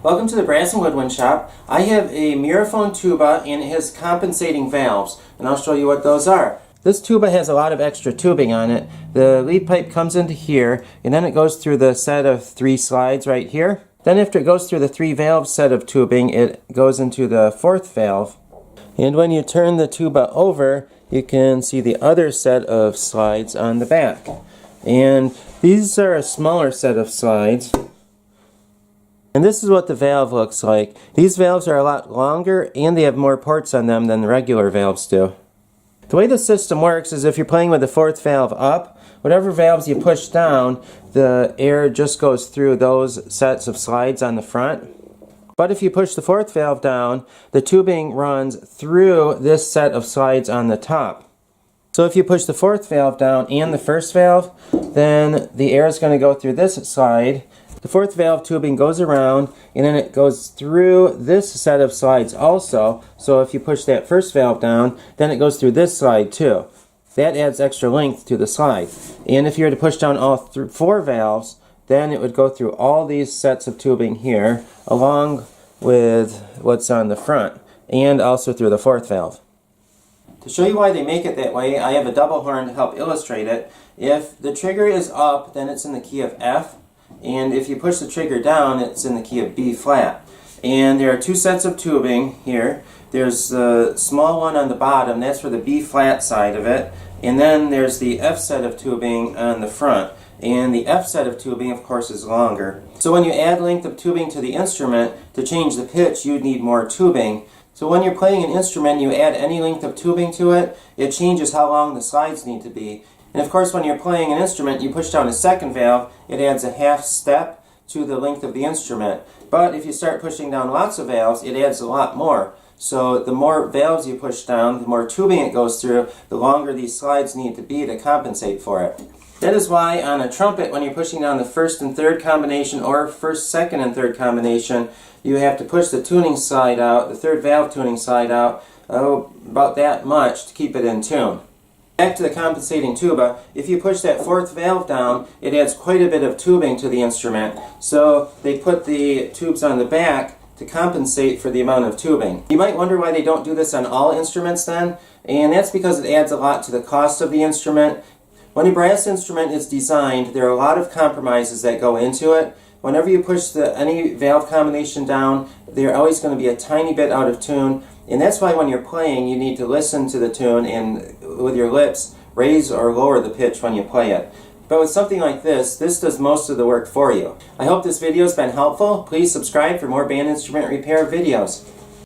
Welcome to the Brass and Woodwind Shop. I have a Mirafone tuba and it has compensating valves, and I'll show you what those are. This tuba has a lot of extra tubing on it. The lead pipe comes into here, and then it goes through the set of 3 slides right here. Then after it goes through the 3 valve set of tubing, it goes into the 4th valve. And when you turn the tuba over, you can see the other set of slides on the back. And these are a smaller set of slides. And this is what the valve looks like. These valves are a lot longer and they have more ports on them than the regular valves do. The way the system works is if you're playing with the 4th valve up, whatever valves you push down, the air just goes through those sets of slides on the front. But if you push the 4th valve down, the tubing runs through this set of slides on the top. So if you push the 4th valve down and the 1st valve, then the air is going to go through this slide. The 4th valve tubing goes around, and then it goes through this set of slides also. So if you push that 1st valve down, then it goes through this slide too. That adds extra length to the slide. And if you were to push down all 4 valves, then it would go through all these sets of tubing here, along with what's on the front, and also through the 4th valve. To show you why they make it that way, I have a double horn to help illustrate it. If the trigger is up, then it's in the key of F. And if you push the trigger down, it's in the key of B flat. And there are 2 sets of tubing here. There's the small one on the bottom, that's for the B flat side of it. And then there's the F set of tubing on the front. And the F set of tubing, of course, is longer. So when you add length of tubing to the instrument, to change the pitch, you need more tubing. So when you're playing an instrument, you add any length of tubing to it, it changes how long the slides need to be. And of course, when you're playing an instrument, you push down a 2nd valve, it adds a half step to the length of the instrument. But if you start pushing down lots of valves, it adds a lot more. So the more valves you push down, the more tubing it goes through, the longer these slides need to be to compensate for it. That is why on a trumpet, when you're pushing down the 1st and 3rd combination, or 1st, 2nd, and 3rd combination, you have to push the tuning slide out, the 3rd valve tuning slide out, about that much to keep it in tune. Back to the compensating tuba, if you push that 4th valve down, it adds quite a bit of tubing to the instrument. So they put the tubes on the back to compensate for the amount of tubing. You might wonder why they don't do this on all instruments then, and that's because it adds a lot to the cost of the instrument. When a brass instrument is designed, there are a lot of compromises that go into it. Whenever you push any valve combination down, they're always going to be a tiny bit out of tune. And that's why when you're playing, you need to listen to the tune and with your lips raise or lower the pitch when you play it. But with something like this does most of the work for you. I hope this video has been helpful. Please subscribe for more band instrument repair videos.